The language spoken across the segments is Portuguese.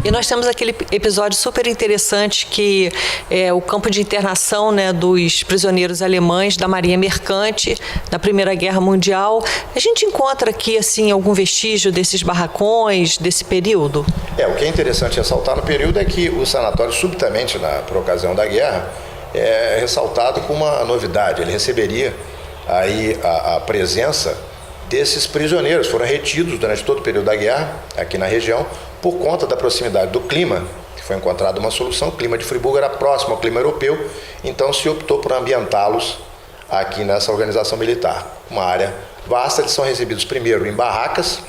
E nós temos aquele episódio super interessante que é o campo de internação, né, dos prisioneiros alemães da Marinha Mercante na Primeira Guerra Mundial. A gente encontra aqui assim algum vestígio desses barracões, desse período? O que é interessante ressaltar no período é que o sanatório, subitamente, por ocasião da guerra, é ressaltado com uma novidade. Ele receberia aí a presença desses prisioneiros. Foram retidos durante todo o período da guerra, aqui na região, por conta da proximidade do clima, que foi encontrada uma solução. O clima de Friburgo era próximo ao clima europeu, então se optou por ambientá-los aqui nessa organização militar. Uma área vasta. Eles são recebidos primeiro em barracas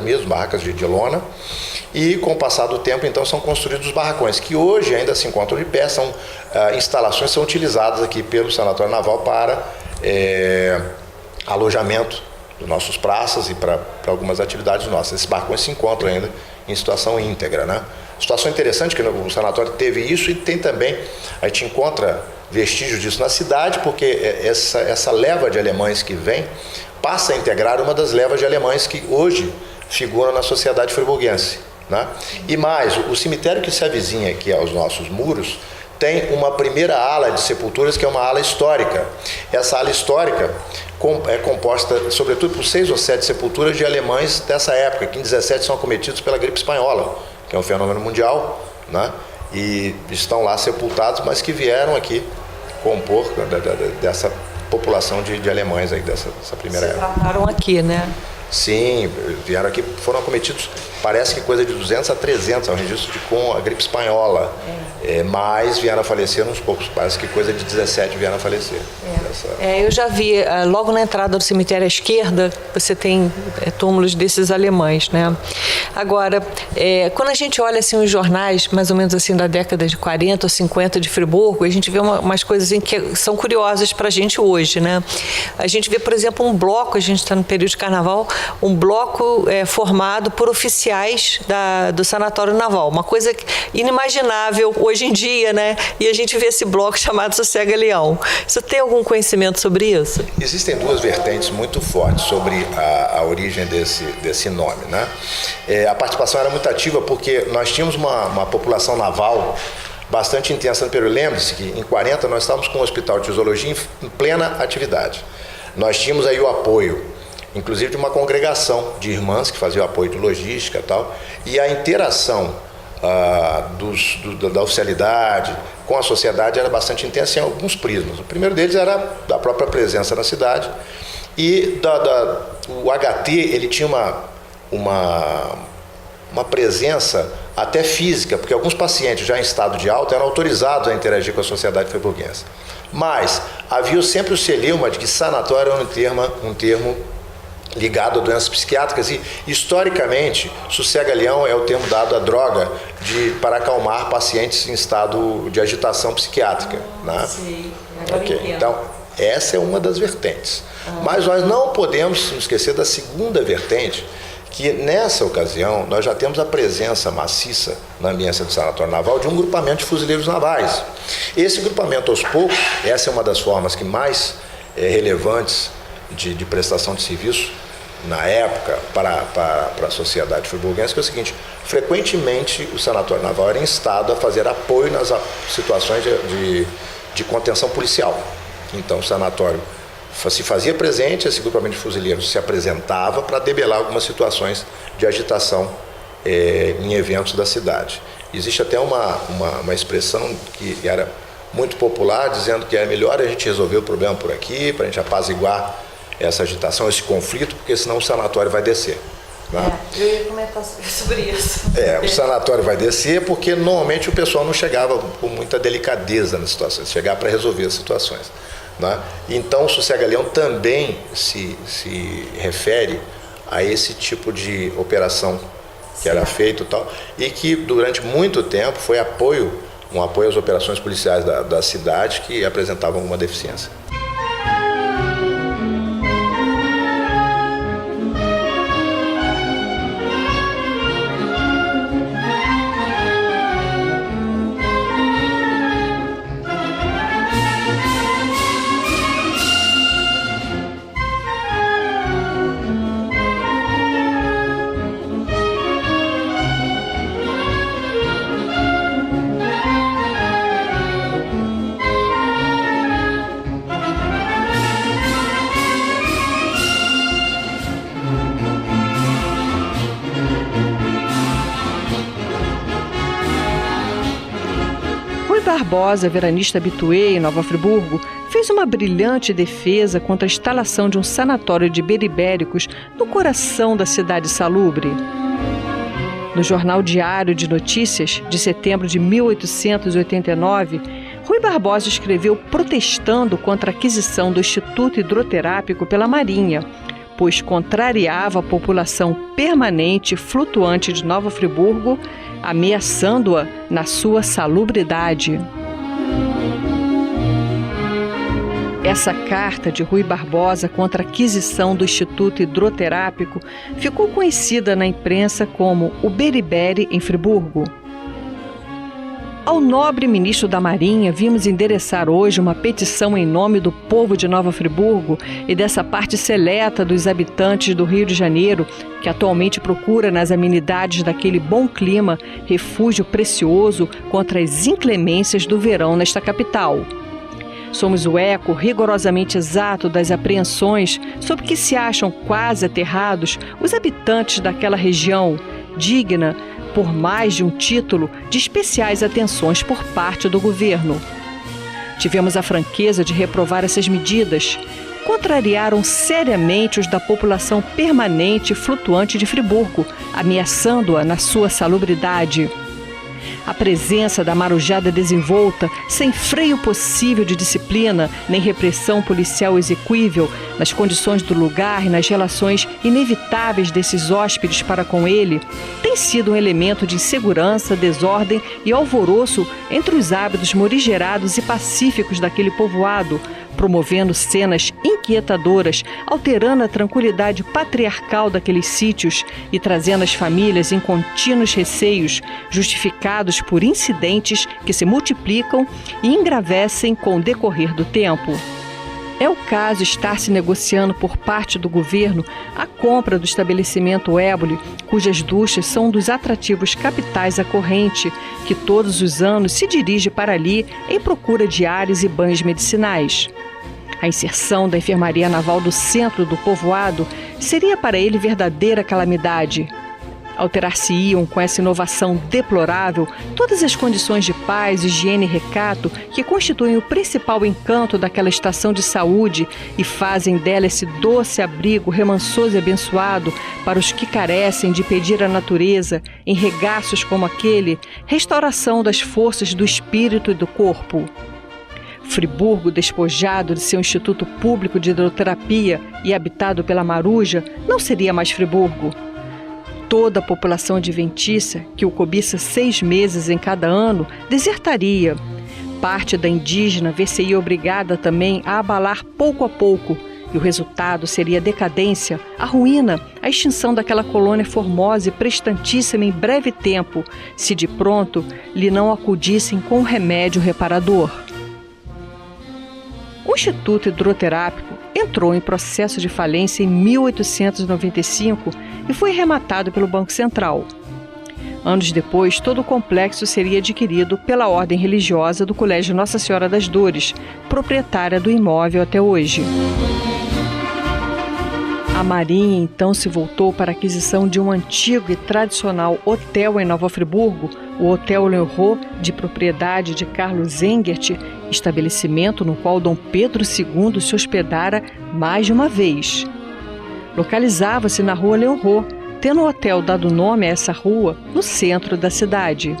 mesmo, barracas de lona, e com o passar do tempo, então, são construídos os barracões, que hoje ainda se encontram de pé. São instalações que são utilizadas aqui pelo Sanatório Naval para alojamento dos nossos praças e para algumas atividades nossas. Esses barracões se encontram ainda em situação íntegra, né? Situação interessante que o sanatório teve isso, e tem também, a gente encontra vestígios disso na cidade, porque essa leva de alemães que vem passa a integrar uma das levas de alemães que hoje figuram na sociedade friburguense, né? E mais, o cemitério que se avizinha aqui aos nossos muros tem uma primeira ala de sepulturas, que é uma ala histórica. Essa ala histórica é composta, sobretudo, por 6 ou 7 sepulturas de alemães dessa época, que em 17 são acometidos pela gripe espanhola, que é um fenômeno mundial, né? E estão lá sepultados, mas que vieram aqui compor dessa população de alemães aí dessa primeira época. Trataram aqui, né? Sim, vieram aqui, foram acometidos, parece que coisa de 200 a 300, é um registro com a gripe espanhola, mas vieram a falecer uns poucos, parece que coisa de 17 vieram a falecer. Eu já vi, logo na entrada do cemitério à esquerda, você tem túmulos desses alemães, né? Agora, quando a gente olha assim os jornais, mais ou menos assim da década de 40 ou 50 de Friburgo, a gente vê umas coisas assim, que são curiosas para a gente hoje, né? A gente vê, por exemplo, um bloco, a gente está no período de carnaval, um bloco formado por oficiais do Sanatório Naval, uma coisa inimaginável hoje em dia, né? E a gente vê esse bloco chamado Sossega Leão. Você tem algum conhecimento sobre isso? Existem duas vertentes muito fortes sobre a origem desse nome, né? A participação era muito ativa porque nós tínhamos uma população naval bastante intensa no período. Lembre-se que em 40 nós estávamos com o Hospital de Fisiologia em plena atividade. Nós tínhamos aí o apoio, inclusive, de uma congregação de irmãs que fazia o apoio de logística e tal, e a interação da oficialidade com a sociedade era bastante intensa em alguns prismas. O primeiro deles era da própria presença na cidade, e o HT ele tinha uma presença até física, porque alguns pacientes já em estado de alta eram autorizados a interagir com a sociedade friburguense. Mas havia sempre o celeuma de que sanatório era um termo ligado a doenças psiquiátricas, e historicamente sossega-leão é o termo dado à droga para acalmar pacientes em estado de agitação psiquiátrica, né? Sim, Então essa é uma das vertentes, mas nós não podemos nos esquecer da segunda vertente, que nessa ocasião nós já temos a presença maciça na ambiência do Sanatório Naval de um grupamento de fuzileiros navais. Esse grupamento, aos poucos, essa é uma das formas que mais relevantes de prestação de serviço na época para a sociedade friburguense, que é o seguinte: frequentemente o Sanatório Naval era instado a fazer apoio nas situações de contenção policial. Então o sanatório se fazia presente, esse grupamento de fuzileiros se apresentava para debelar algumas situações de agitação em eventos da cidade. Existe até uma expressão que era muito popular, dizendo que é melhor a gente resolver o problema por aqui, para a gente apaziguar essa agitação, esse conflito, porque senão o sanatório vai descer. Né? Eu ia comentar sobre isso. O sanatório vai descer porque normalmente o pessoal não chegava com muita delicadeza nas situações, chegava para resolver as situações. Né? Então o Sossega-Leão também se refere a esse tipo de operação que era feito e tal, e que durante muito tempo foi um apoio às operações policiais da cidade que apresentavam alguma deficiência. Barbosa, veranista habitué em Nova Friburgo, fez uma brilhante defesa contra a instalação de um sanatório de beribéricos no coração da cidade salubre. No Jornal Diário de Notícias, de setembro de 1889, Rui Barbosa escreveu protestando contra a aquisição do Instituto Hidroterápico pela Marinha, pois contrariava a população permanente e flutuante de Nova Friburgo, ameaçando-a na sua salubridade. Essa carta de Rui Barbosa contra a aquisição do Instituto Hidroterápico ficou conhecida na imprensa como o Beriberi em Friburgo. Ao nobre ministro da Marinha, vimos endereçar hoje uma petição em nome do povo de Nova Friburgo e dessa parte seleta dos habitantes do Rio de Janeiro, que atualmente procura nas amenidades daquele bom clima refúgio precioso contra as inclemências do verão nesta capital. Somos o eco rigorosamente exato das apreensões sobre que se acham quase aterrados os habitantes daquela região, digna, por mais de um título, de especiais atenções por parte do governo. Tivemos a franqueza de reprovar essas medidas. Contrariaram seriamente os da população permanente e flutuante de Friburgo, ameaçando-a na sua salubridade. A presença da marujada desenvolta, sem freio possível de disciplina, nem repressão policial exequível, nas condições do lugar e nas relações inevitáveis desses hóspedes para com ele, tem sido um elemento de insegurança, desordem e alvoroço entre os hábitos morigerados e pacíficos daquele povoado, promovendo cenas inquietadoras, alterando a tranquilidade patriarcal daqueles sítios e trazendo as famílias em contínuos receios, justificados por incidentes que se multiplicam e engravecem com o decorrer do tempo. É o caso estar se negociando por parte do governo a compra do estabelecimento Éboli, cujas duchas são um dos atrativos capitais à corrente, que todos os anos se dirige para ali em procura de ares e banhos medicinais. A inserção da enfermaria naval do centro do povoado seria para ele verdadeira calamidade. Alterar-se-iam com essa inovação deplorável todas as condições de paz, higiene e recato que constituem o principal encanto daquela estação de saúde e fazem dela esse doce abrigo remansoso e abençoado para os que carecem de pedir à natureza, em regaços como aquele, restauração das forças do espírito e do corpo. Friburgo, despojado de seu Instituto Público de Hidroterapia e habitado pela Maruja, não seria mais Friburgo. Toda a população adventícia, que o cobiça 6 meses em cada ano, desertaria. Parte da indígena ver-se-ia obrigada também a abalar pouco a pouco, e o resultado seria a decadência, a ruína, a extinção daquela colônia formosa e prestantíssima em breve tempo, se de pronto lhe não acudissem com um remédio reparador. O Instituto Hidroterápico entrou em processo de falência em 1895 e foi rematado pelo Banco Central. Anos depois, todo o complexo seria adquirido pela Ordem Religiosa do Colégio Nossa Senhora das Dores, proprietária do imóvel até hoje. A Marinha então se voltou para a aquisição de um antigo e tradicional hotel em Nova Friburgo, o Hotel Leonrot, de propriedade de Carlos Engert, estabelecimento no qual Dom Pedro II se hospedara mais de uma vez. Localizava-se na rua Leonrot, tendo o hotel dado nome a essa rua no centro da cidade.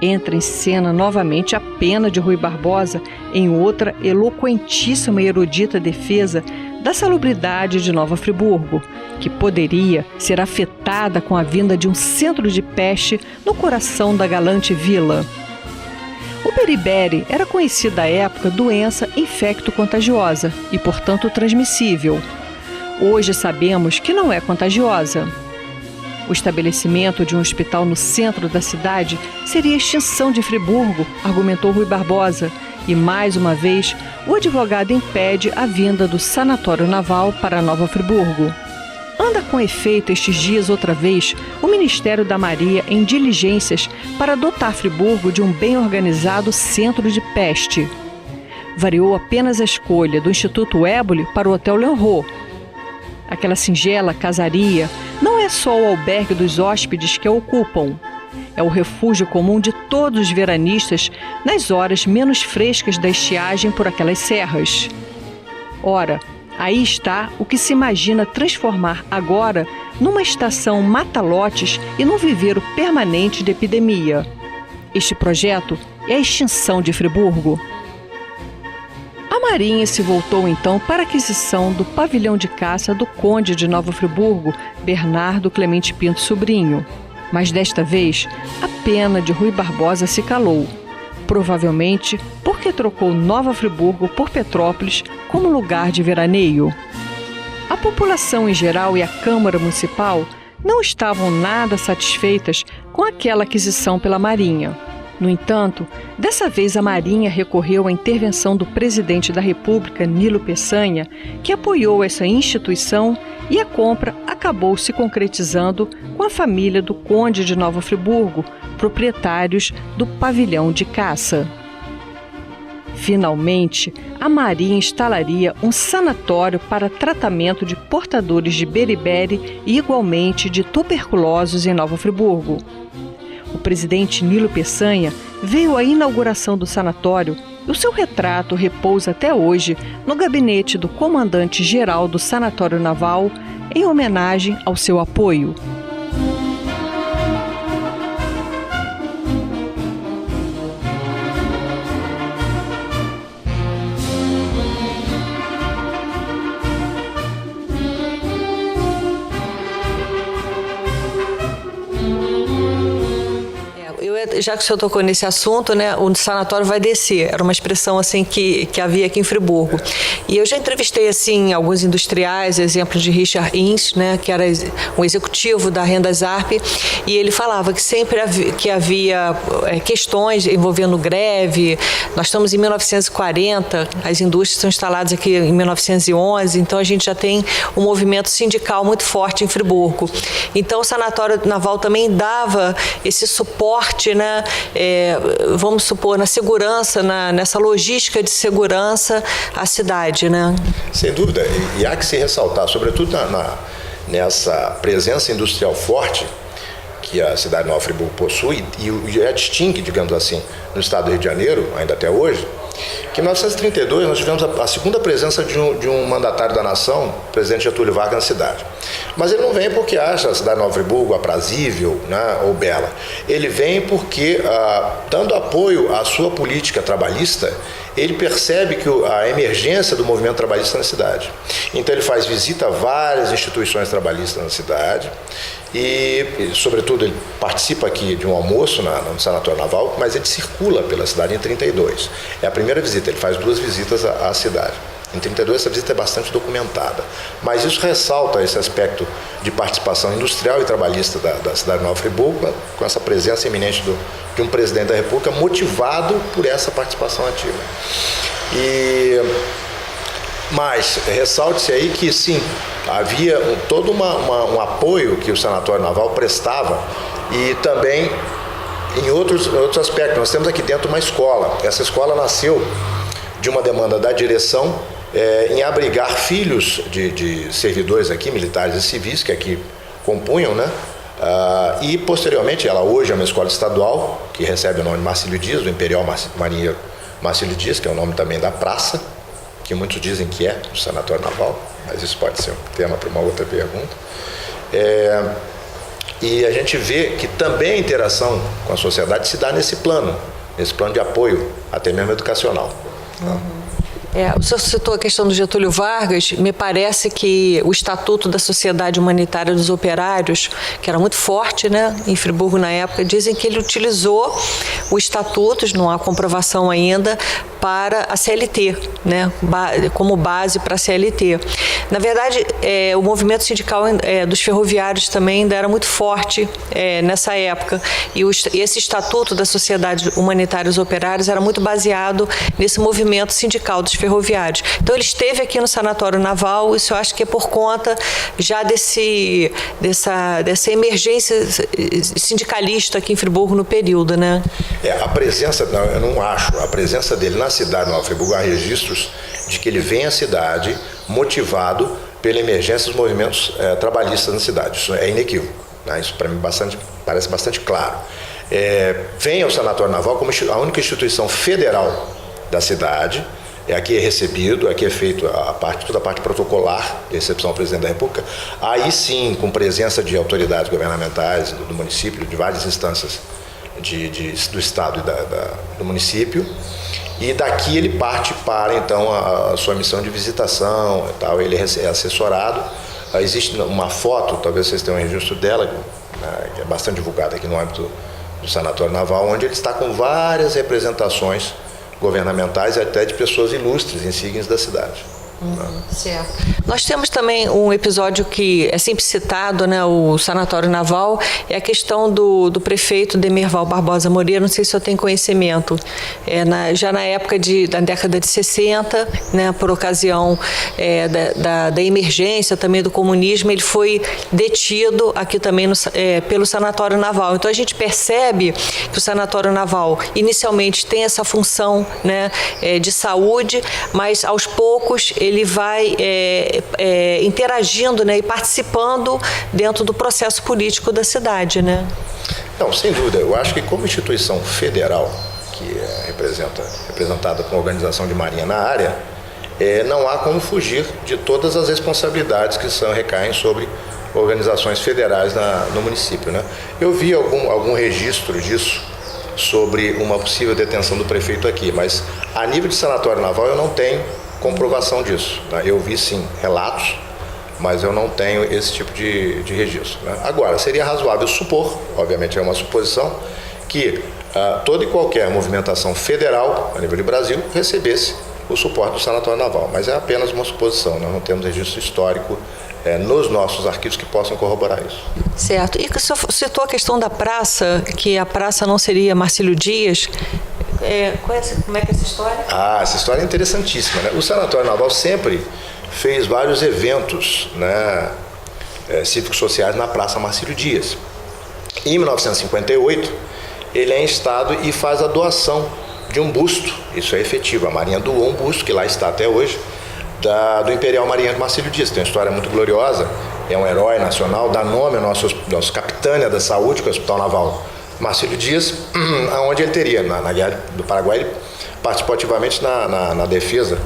Entra em cena novamente a pena de Rui Barbosa em outra eloquentíssima e erudita defesa da salubridade de Nova Friburgo, que poderia ser afetada com a vinda de um centro de peste no coração da galante vila. O beriberi era conhecida à época doença infecto-contagiosa e, portanto, transmissível. Hoje sabemos que não é contagiosa. O estabelecimento de um hospital no centro da cidade seria a extinção de Friburgo, argumentou Rui Barbosa, e, mais uma vez, o advogado impede a vinda do sanatório naval para Nova Friburgo. Anda com efeito estes dias outra vez o Ministério da Maria em diligências para dotar Friburgo de um bem organizado centro de peste. Variou apenas a escolha do Instituto Éboli para o Hotel Leonrot. Aquela singela casaria não é só o albergue dos hóspedes que a ocupam. é o refúgio comum de todos os veranistas nas horas menos frescas da estiagem por aquelas serras. Ora, aí está o que se imagina transformar agora numa estação mata-lotes e num viveiro permanente de epidemia. Este projeto é a extinção de Friburgo. A Marinha se voltou então para a aquisição do pavilhão de caça do Conde de Nova Friburgo, Bernardo Clemente Pinto Sobrinho. Mas desta vez, a pena de Rui Barbosa se calou, provavelmente porque trocou Nova Friburgo por Petrópolis como lugar de veraneio. A população em geral e a Câmara Municipal não estavam nada satisfeitas com aquela aquisição pela Marinha. No entanto, dessa vez a Marinha recorreu à intervenção do presidente da República, Nilo Peçanha, que apoiou essa instituição, e a compra acabou se concretizando com a família do Conde de Nova Friburgo, proprietários do pavilhão de caça. Finalmente, a Marinha instalaria um sanatório para tratamento de portadores de beriberi e igualmente de tuberculosos em Nova Friburgo. O presidente Nilo Peçanha veio à inauguração do sanatório e o seu retrato repousa até hoje no gabinete do comandante-geral do Sanatório Naval, em homenagem ao seu apoio. Já que o senhor tocou nesse assunto, né, o sanatório vai descer. Era uma expressão assim que havia aqui em Friburgo. E eu já entrevistei assim alguns industriais, exemplo de Richard Ince, né, que era um executivo da Rendas Arp, e ele falava que sempre havia questões envolvendo greve. Nós estamos em 1940, as indústrias são instaladas aqui em 1911, então a gente já tem um movimento sindical muito forte em Friburgo. Então o Sanatório Naval também dava esse suporte, né, vamos supor, na segurança, nessa logística de segurança à cidade, né? Sem dúvida, e há que se ressaltar, sobretudo nessa presença industrial forte que a cidade de Nova Friburgo possui e a distingue, digamos assim, no estado do Rio de Janeiro, ainda até hoje, que em 1932 nós tivemos a segunda presença de um mandatário da nação, o presidente Getúlio Vargas, na cidade. Mas ele não vem porque acha a cidade de Nova Friburgo aprazível, né, ou bela. Ele vem porque, dando apoio à sua política trabalhista, ele percebe que a emergência do movimento trabalhista na cidade. Então ele faz visita a várias instituições trabalhistas na cidade e sobretudo, ele participa aqui de um almoço no Sanatório Naval, mas ele circula pela cidade em 32. É a primeira visita, ele faz 2 visitas à cidade. Em 32 essa visita é bastante documentada, mas isso ressalta esse aspecto de participação industrial e trabalhista da cidade de Nova Friburgo, com essa presença iminente de um presidente da República motivado por essa participação ativa. Mas ressalte-se aí que sim, havia todo um apoio que o Sanatório Naval prestava e também em outros aspectos. Nós temos aqui dentro uma escola. Essa escola nasceu de uma demanda da direção em abrigar filhos de servidores aqui, militares e civis, que aqui compunham, né? E posteriormente, ela hoje é uma escola estadual, que recebe o nome de Marcílio Dias, do Imperial Marinheiro Marcílio Dias, que é o nome também da praça, que muitos dizem que é do Sanatório Naval, mas isso pode ser um tema para uma outra pergunta. E a gente vê que também a interação com a sociedade se dá nesse plano de apoio, até mesmo educacional. O senhor citou a questão do Getúlio Vargas. Me parece que o Estatuto da Sociedade Humanitária dos Operários, que era muito forte, né, em Friburgo na época, dizem que ele utilizou o Estatuto, não há comprovação ainda, para a CLT, né, como base para a CLT. Na verdade, o movimento sindical dos ferroviários também ainda era muito forte nessa época, e esse Estatuto da Sociedade Humanitária dos Operários era muito baseado nesse movimento sindical dos ferroviários. Então ele esteve aqui no Sanatório Naval, isso eu acho que é por conta já dessa emergência sindicalista aqui em Friburgo no período, né? A presença, eu não acho, a presença dele na cidade de Nova Friburgo, há registros de que ele vem à cidade motivado pela emergência dos movimentos trabalhistas na cidade. Isso é inequívoco, né? Isso para mim parece bastante claro. vem ao Sanatório Naval como a única instituição federal da cidade. Aqui é recebido, aqui é feito toda a parte protocolar de recepção ao presidente da República. Aí sim, com presença de autoridades governamentais do município, de várias instâncias do estado e do município. E daqui ele parte para, então, a sua missão de visitação e tal. Ele é assessorado. Existe uma foto, talvez vocês tenham um registro dela, que é bastante divulgada aqui no âmbito do Sanatório Naval, onde ele está com várias representações governamentais e até de pessoas ilustres, insígnias da cidade. Certo. Nós temos também um episódio que é sempre citado, né, o Sanatório Naval, é a questão do prefeito Demirval Barbosa Moreira, não sei se eu tenho conhecimento, já na época da década de 60, né, por ocasião da emergência também do comunismo, ele foi detido aqui também pelo Sanatório Naval. Então a gente percebe que o Sanatório Naval inicialmente tem essa função, né, de saúde, mas aos poucos ele vai interagindo, né, e participando dentro do processo político da cidade, né? Não, sem dúvida. Eu acho que como instituição federal, que é representada por uma organização de marinha na área, não há como fugir de todas as responsabilidades que recaem sobre organizações federais no município, né? Eu vi algum registro disso sobre uma possível detenção do prefeito aqui, mas a nível de Sanatório Naval eu não tenho comprovação disso, né? Eu vi sim relatos, mas eu não tenho esse tipo de registro, né? Agora, seria razoável supor, obviamente é uma suposição, que toda e qualquer movimentação federal a nível de Brasil recebesse o suporte do Sanatório Naval, mas é apenas uma suposição, nós não temos registro histórico nos nossos arquivos que possam corroborar isso. Certo. E o senhor citou a questão da praça, que a praça não seria Marcílio Dias. Como é que é essa história? Essa história é interessantíssima, né? O Sanatório Naval sempre fez vários eventos, né, cívicos sociais na Praça Marcílio Dias. Em 1958, ele é instado e faz a doação de um busto, isso é efetivo, a Marinha doou um busto, que lá está até hoje, do Imperial Marinheiro Marcílio Dias. Tem uma história muito gloriosa, é um herói nacional, dá nome ao nosso capitânia da saúde, que é o Hospital Naval Marcílio Dias, onde ele teria, na Guerra do Paraguai, ele participou ativamente na defesa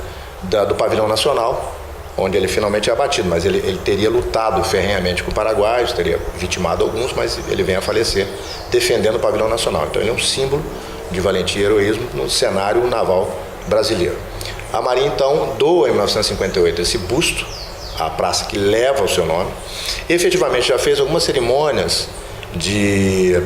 do pavilhão nacional, onde ele finalmente é abatido, mas ele teria lutado ferrenhamente com o Paraguai, teria vitimado alguns, mas ele vem a falecer defendendo o pavilhão nacional. Então ele é um símbolo de valentia e heroísmo no cenário naval brasileiro. A Marinha, então, doa em 1958 esse busto, a praça que leva o seu nome. Efetivamente já fez algumas cerimônias do Dia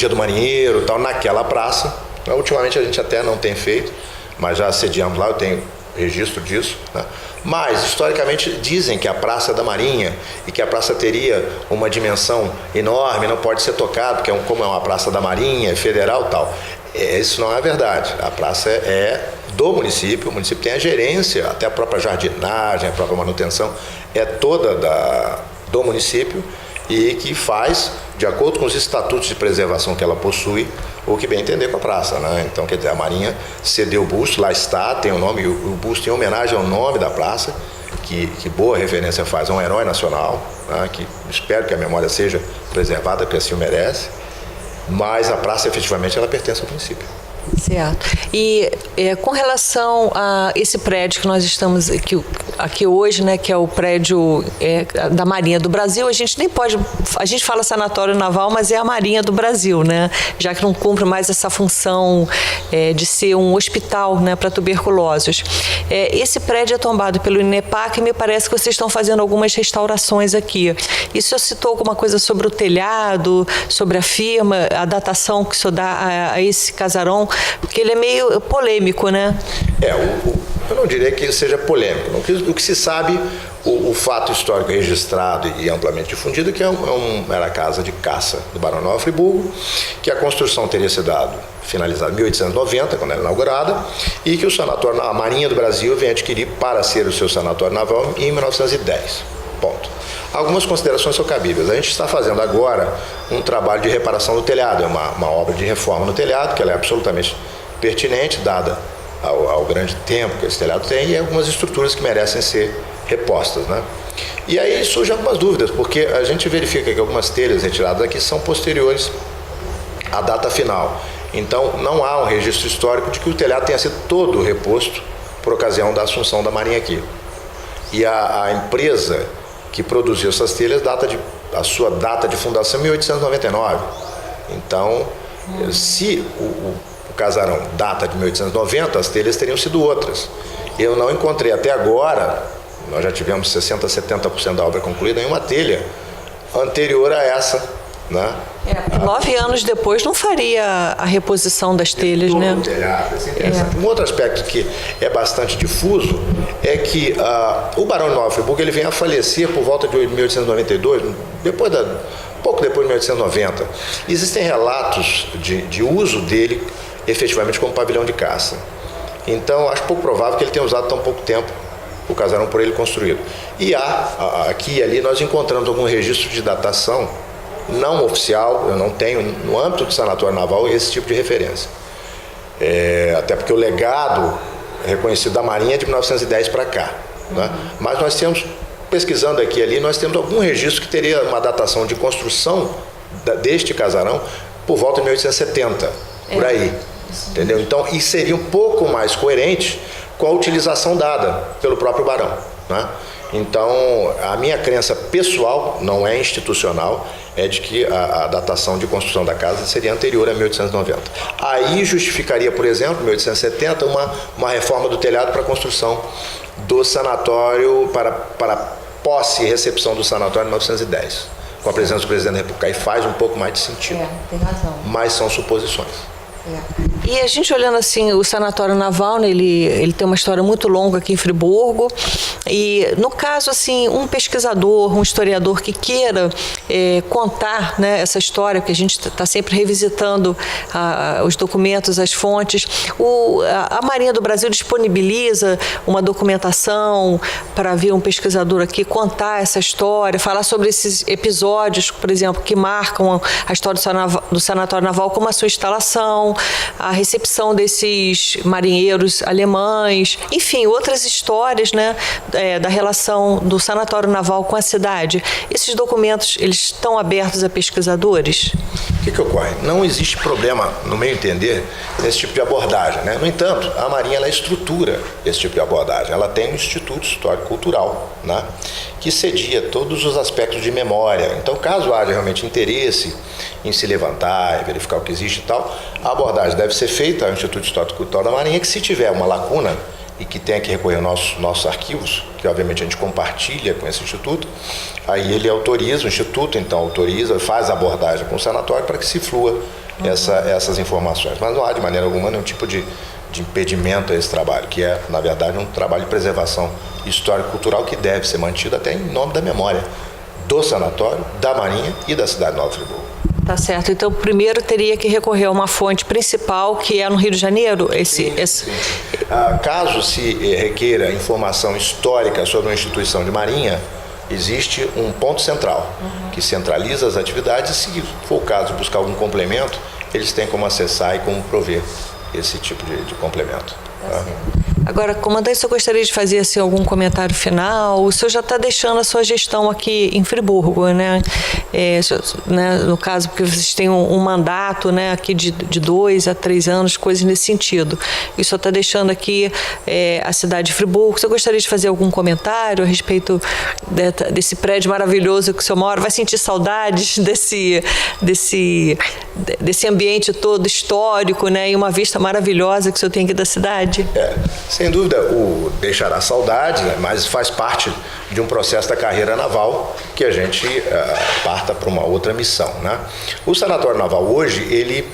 do Marinheiro, tal, naquela praça. Ultimamente a gente até não tem feito, mas já sediamos lá, eu tenho registro disso, né? Mas historicamente dizem que a Praça é da Marinha e que a praça teria uma dimensão enorme, não pode ser tocado, porque como é uma praça da Marinha, federal, tal. Isso não é verdade. A praça é do município, o município tem a gerência, até a própria jardinagem, a própria manutenção é toda do município, e que faz, de acordo com os estatutos de preservação que ela possui, o que bem entender com a praça, né? Então, quer dizer, a Marinha cedeu o busto, lá está, tem o nome, o busto em homenagem ao nome da praça, que boa referência faz a um herói nacional, né? Que espero que a memória seja preservada, porque assim o merece, mas a praça, efetivamente, ela pertence ao município. Certo. E com relação a esse prédio que nós estamos aqui hoje, né, que é o prédio da Marinha do Brasil, a gente fala Sanatório Naval, mas é a Marinha do Brasil, né, já que não cumpre mais essa função de ser um hospital, né, para tuberculosos. Esse prédio é tombado pelo INEPAC e me parece que vocês estão fazendo algumas restaurações aqui. E o senhor citou alguma coisa sobre o telhado, sobre a firma, a datação que o senhor dá a esse casarão, porque ele é meio polêmico, né? Eu não diria que seja polêmico. O que se sabe, o fato histórico registrado e amplamente difundido, é que era a casa de caça do Barão Nova Friburgo, que a construção teria sido finalizada em 1890, quando era inaugurada, e que a Marinha do Brasil vem adquirir para ser o seu sanatório naval em 1910. Ponto. Algumas considerações são cabíveis. A gente está fazendo agora um trabalho de reparação do telhado, é uma obra de reforma no telhado, que ela é absolutamente pertinente, dada ao grande tempo que esse telhado tem, e algumas estruturas que merecem ser repostas, né? E aí surgem algumas dúvidas, porque a gente verifica que algumas telhas retiradas aqui são posteriores à data final. Então, não há um registro histórico de que o telhado tenha sido todo reposto por ocasião da assunção da Marinha aqui. E a empresa que produziu essas telhas, a sua data de fundação é 1899. Então, se o casarão data de 1890, as telhas teriam sido outras. Eu não encontrei até agora, nós já tivemos 60%, 70% da obra concluída, em uma telha anterior a essa, né? 9 anos depois não faria a reposição das telhas, né? Telhado, isso é interessante. Um outro aspecto que é bastante difuso é que o Barão de Nova Friburgo ele vem a falecer por volta de 1892, pouco depois de 1890. Existem relatos de uso dele efetivamente como pavilhão de caça. Então, acho pouco provável que ele tenha usado tão pouco tempo o casarão por ele construído. E aqui e ali nós encontramos algum registro de datação não oficial, eu não tenho, no âmbito do sanatório naval, esse tipo de referência. Até porque o legado reconhecido da Marinha é de 1910 para cá. Né? Mas nós temos, pesquisando aqui e ali, nós temos algum registro que teria uma datação de construção deste casarão por volta de 1870, por aí. Entendeu? Então, isso seria um pouco mais coerente com a utilização dada pelo próprio barão, né? Então, a minha crença pessoal, não é institucional, é de que a datação de construção da casa seria anterior a 1890. Aí justificaria, por exemplo, em 1870, uma reforma do telhado para a construção do sanatório, para posse e recepção do sanatório em 1910, com a presença do presidente da República. Aí faz um pouco mais de sentido. Tem razão. Mas são suposições. E a gente olhando assim, o Sanatório Naval, né, ele tem uma história muito longa aqui em Friburgo, e no caso assim, um pesquisador, um historiador que queira contar, né, essa história, que a gente está sempre revisitando os documentos, as fontes, a Marinha do Brasil disponibiliza uma documentação para vir um pesquisador aqui contar essa história, falar sobre esses episódios, por exemplo, que marcam a história do Sanatório Naval, como a sua instalação, a recepção desses marinheiros alemães, enfim, outras histórias, né, da relação do Sanatório Naval com a cidade. Esses documentos, eles estão abertos a pesquisadores? O que ocorre? Não existe problema, no meu entender, nesse tipo de abordagem, né? No entanto, a Marinha ela estrutura esse tipo de abordagem. Ela tem um Instituto Histórico-Cultural, né, que cedia todos os aspectos de memória. Então, caso haja realmente interesse em se levantar e verificar o que existe e tal, a abordagem deve ser feita ao Instituto Histórico-Cultural da Marinha, que se tiver uma lacuna e que tenha que recorrer aos nossos arquivos, que obviamente a gente compartilha com esse instituto, aí ele autoriza, o instituto então autoriza, faz a abordagem com o sanatório para que se flua essas informações. Mas não há de maneira alguma nenhum tipo de impedimento a esse trabalho, que é, na verdade, um trabalho de preservação histórico-cultural que deve ser mantido até em nome da memória do sanatório, da Marinha e da cidade de Nova Friburgo. Tá certo. Então, primeiro teria que recorrer a uma fonte principal, que é no Rio de Janeiro? Sim. Caso se requeira informação histórica sobre uma instituição de Marinha, existe um ponto central, que centraliza as atividades, e se for o caso de buscar algum complemento, eles têm como acessar e como prover esse tipo de complemento. Tá? Agora, comandante, o senhor gostaria de fazer assim, algum comentário final? O senhor já está deixando a sua gestão aqui em Friburgo, né? No caso, porque vocês têm um mandato, né, aqui de 2 a 3 anos, coisas nesse sentido. E o senhor está deixando aqui a cidade de Friburgo. O senhor gostaria de fazer algum comentário a respeito desse prédio maravilhoso que o senhor mora? Vai sentir saudades desse ambiente todo histórico, né? E uma vista maravilhosa que o senhor tem aqui da cidade? Sem dúvida, deixará saudade, né, mas faz parte de um processo da carreira naval que a gente parta para uma outra missão, né? O Sanatório Naval hoje, ele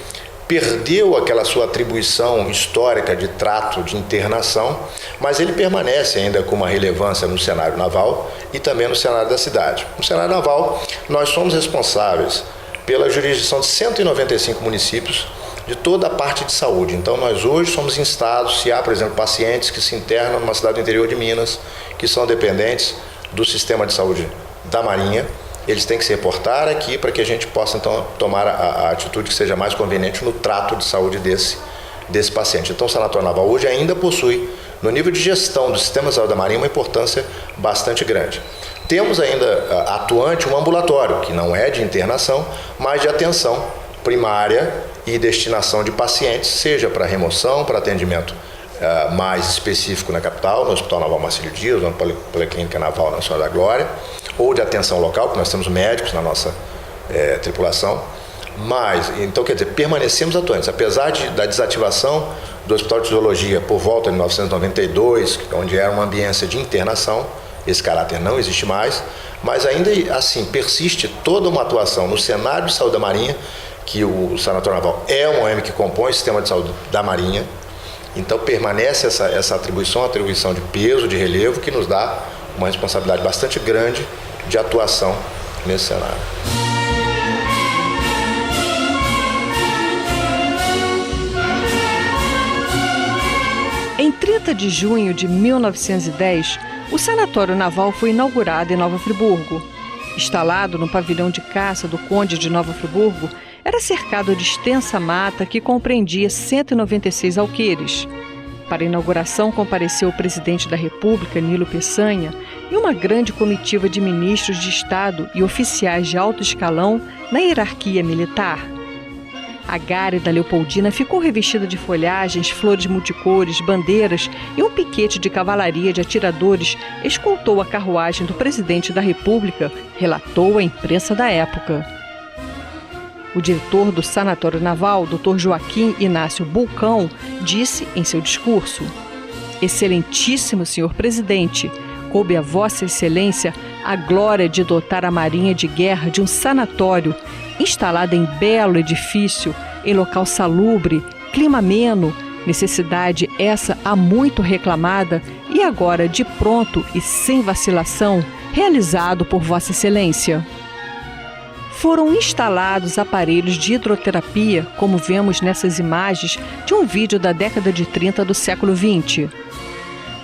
perdeu aquela sua atribuição histórica de trato, de internação, mas ele permanece ainda com uma relevância no cenário naval e também no cenário da cidade. No cenário naval, nós somos responsáveis pela jurisdição de 195 municípios, de toda a parte de saúde. Então, nós hoje somos instados, se há, por exemplo, pacientes que se internam numa cidade do interior de Minas, que são dependentes do sistema de saúde da Marinha, eles têm que se reportar aqui para que a gente possa, então, tomar a atitude que seja mais conveniente no trato de saúde desse paciente. Então, o Sanatório Naval hoje ainda possui no nível de gestão do sistema de saúde da Marinha, uma importância bastante grande. Temos ainda atuante um ambulatório, que não é de internação, mas de atenção primária e destinação de pacientes, seja para remoção, para atendimento mais específico na capital, no Hospital Naval Marcílio Dias, na Policlínica Naval na Senhora da Glória, ou de atenção local, porque nós temos médicos na nossa tripulação. Mas, então, quer dizer, permanecemos atuantes, apesar da desativação do Hospital de Fisiologia por volta de 1992, onde era uma ambiência de internação, esse caráter não existe mais, mas ainda assim persiste toda uma atuação no cenário de saúde da Marinha, que o Sanatório Naval é uma OM que compõe o sistema de saúde da Marinha, então permanece essa atribuição de peso, de relevo, que nos dá uma responsabilidade bastante grande de atuação nesse cenário. Em 30 de junho de 1910, o Sanatório Naval foi inaugurado em Nova Friburgo. Instalado no pavilhão de caça do Conde de Nova Friburgo, era cercado de extensa mata que compreendia 196 alqueires. Para a inauguração compareceu o presidente da República, Nilo Peçanha, e uma grande comitiva de ministros de Estado e oficiais de alto escalão na hierarquia militar. A Gárida Leopoldina ficou revestida de folhagens, flores multicores, bandeiras e um piquete de cavalaria de atiradores escoltou a carruagem do presidente da República, relatou a imprensa da época. O diretor do Sanatório Naval, Dr. Joaquim Inácio Bulcão, disse em seu discurso: "Excelentíssimo senhor presidente, coube a Vossa Excelência a glória de dotar a Marinha de Guerra de um sanatório instalado em belo edifício, em local salubre, clima ameno, necessidade essa há muito reclamada e agora de pronto e sem vacilação, realizado por Vossa Excelência." Foram instalados aparelhos de hidroterapia, como vemos nessas imagens de um vídeo da década de 30 do século XX.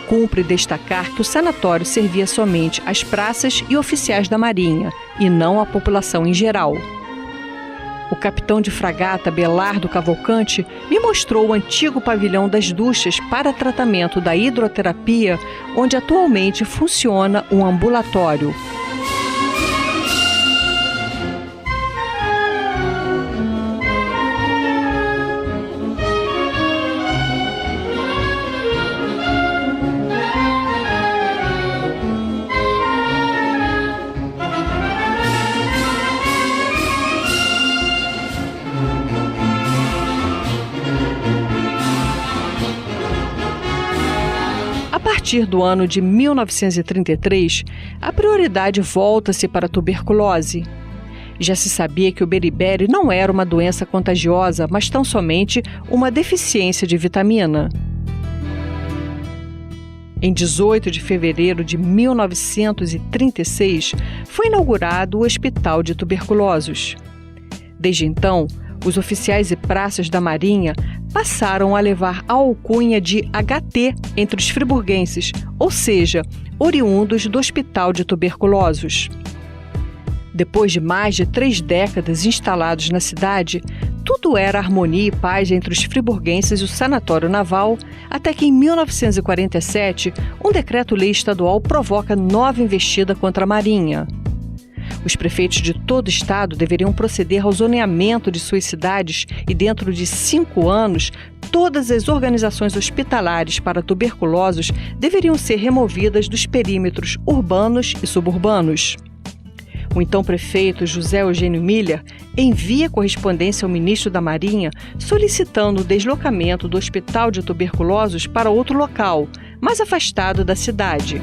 Cumpre destacar que o sanatório servia somente às praças e oficiais da Marinha, e não à população em geral. O capitão de fragata Belardo Cavalcante me mostrou o antigo pavilhão das duchas para tratamento da hidroterapia, onde atualmente funciona um ambulatório. A partir do ano de 1933, a prioridade volta-se para a tuberculose. Já se sabia que o beriberi não era uma doença contagiosa, mas tão somente uma deficiência de vitamina. Em 18 de fevereiro de 1936, foi inaugurado o Hospital de Tuberculosos. Desde então, os oficiais e praças da Marinha passaram a levar a alcunha de HT entre os friburguenses, ou seja, oriundos do Hospital de Tuberculosos. Depois de mais de 3 décadas instalados na cidade, tudo era harmonia e paz entre os friburguenses e o Sanatório Naval, até que em 1947, um decreto-lei estadual provoca nova investida contra a Marinha. Os prefeitos de todo o estado deveriam proceder ao zoneamento de suas cidades e, dentro de 5 anos, todas as organizações hospitalares para tuberculosos deveriam ser removidas dos perímetros urbanos e suburbanos. O então prefeito José Eugênio Miller envia correspondência ao ministro da Marinha solicitando o deslocamento do Hospital de Tuberculosos para outro local, mais afastado da cidade.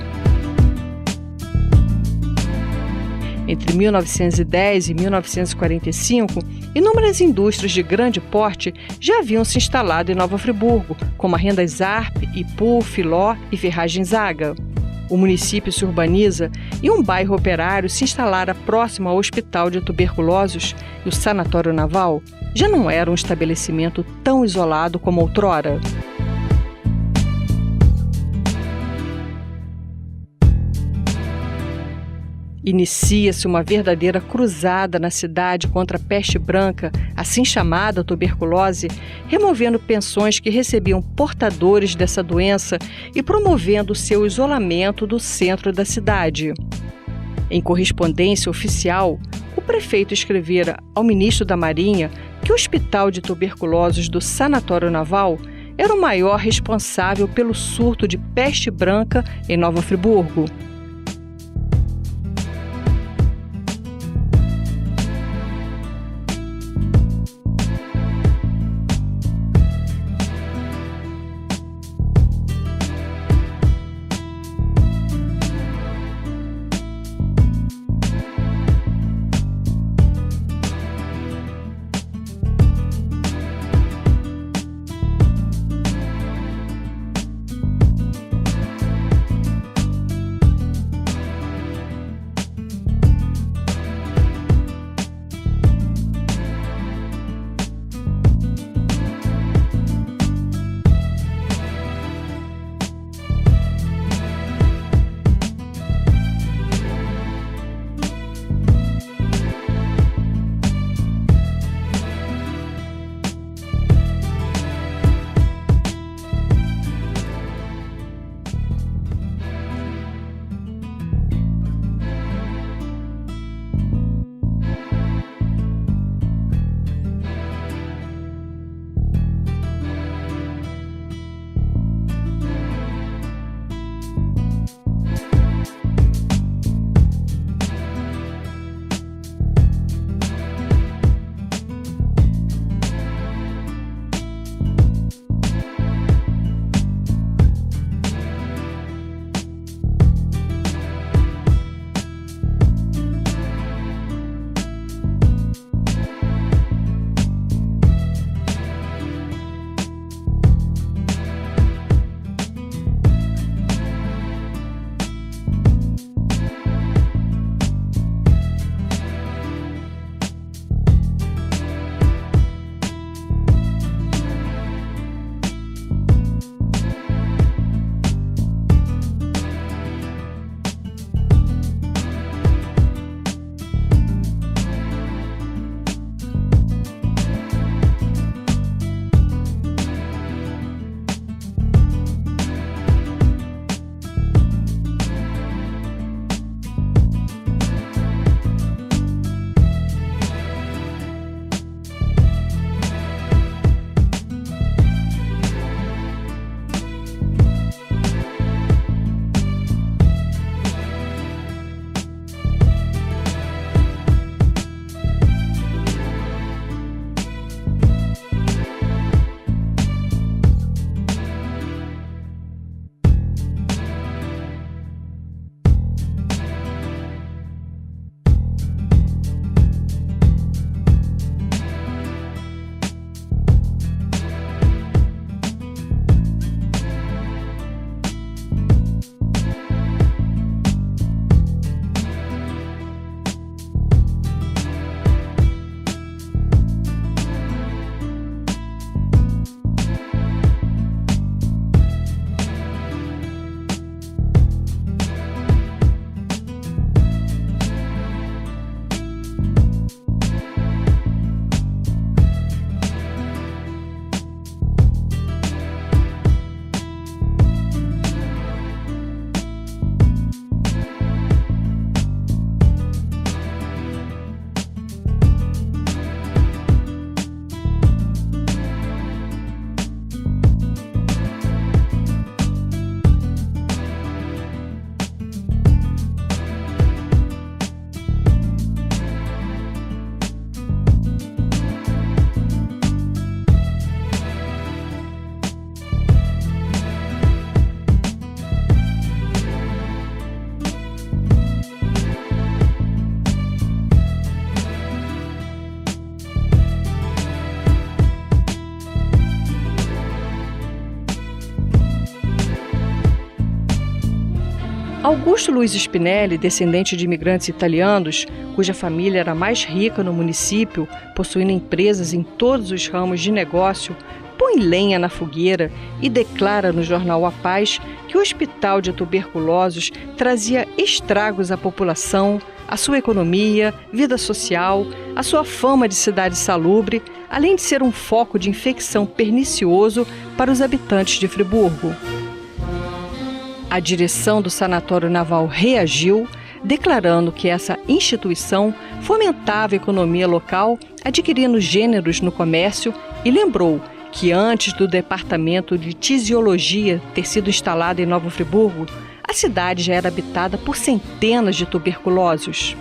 Entre 1910 e 1945, inúmeras indústrias de grande porte já haviam se instalado em Nova Friburgo, como a Rendas Arp, Ipu, Filó e Ferragens Zaga. O município se urbaniza e um bairro operário se instalara próximo ao Hospital de Tuberculosos, e o Sanatório Naval já não era um estabelecimento tão isolado como outrora. Inicia-se uma verdadeira cruzada na cidade contra a peste branca, assim chamada tuberculose, removendo pensões que recebiam portadores dessa doença e promovendo seu isolamento do centro da cidade. Em correspondência oficial, o prefeito escrevera ao ministro da Marinha que o Hospital de Tuberculosos do Sanatório Naval era o maior responsável pelo surto de peste branca em Nova Friburgo. Augusto Luiz Spinelli, descendente de imigrantes italianos, cuja família era a mais rica no município, possuindo empresas em todos os ramos de negócio, põe lenha na fogueira e declara no jornal A Paz que o Hospital de Tuberculosos trazia estragos à população, a sua economia, vida social, a sua fama de cidade salubre, além de ser um foco de infecção pernicioso para os habitantes de Friburgo. A direção do Sanatório Naval reagiu, declarando que essa instituição fomentava a economia local, adquirindo gêneros no comércio, e lembrou que antes do Departamento de Tisiologia ter sido instalado em Nova Friburgo, a cidade já era habitada por centenas de tuberculosos.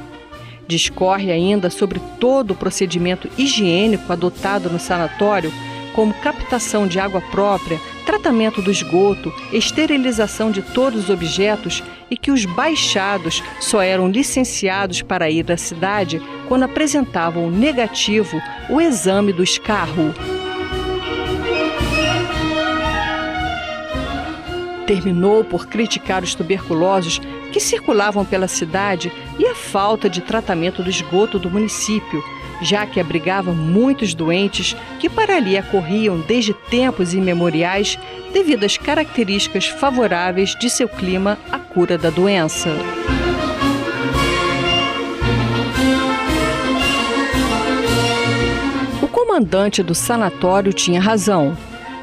Discorre ainda sobre todo o procedimento higiênico adotado no sanatório, como captação de água própria, tratamento do esgoto, esterilização de todos os objetos, e que os baixados só eram licenciados para ir à cidade quando apresentavam negativo o exame do escarro. Terminou por criticar os tuberculosos que circulavam pela cidade e a falta de tratamento do esgoto do município, já que abrigava muitos doentes que para ali acorriam desde tempos imemoriais devido às características favoráveis de seu clima à cura da doença. O comandante do sanatório tinha razão.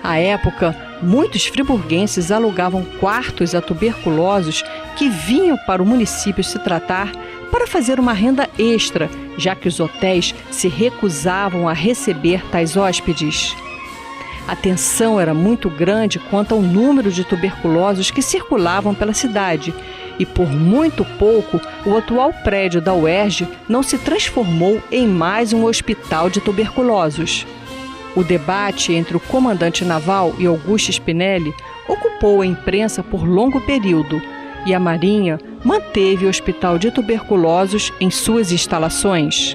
À época, muitos friburguenses alugavam quartos a tuberculosos que vinham para o município se tratar para fazer uma renda extra, já que os hotéis se recusavam a receber tais hóspedes. A tensão era muito grande quanto ao número de tuberculosos que circulavam pela cidade, e por muito pouco o atual prédio da UERJ não se transformou em mais um hospital de tuberculosos. O debate entre o comandante naval e Augusto Spinelli ocupou a imprensa por longo período, e a Marinha manteve o hospital de tuberculosos em suas instalações.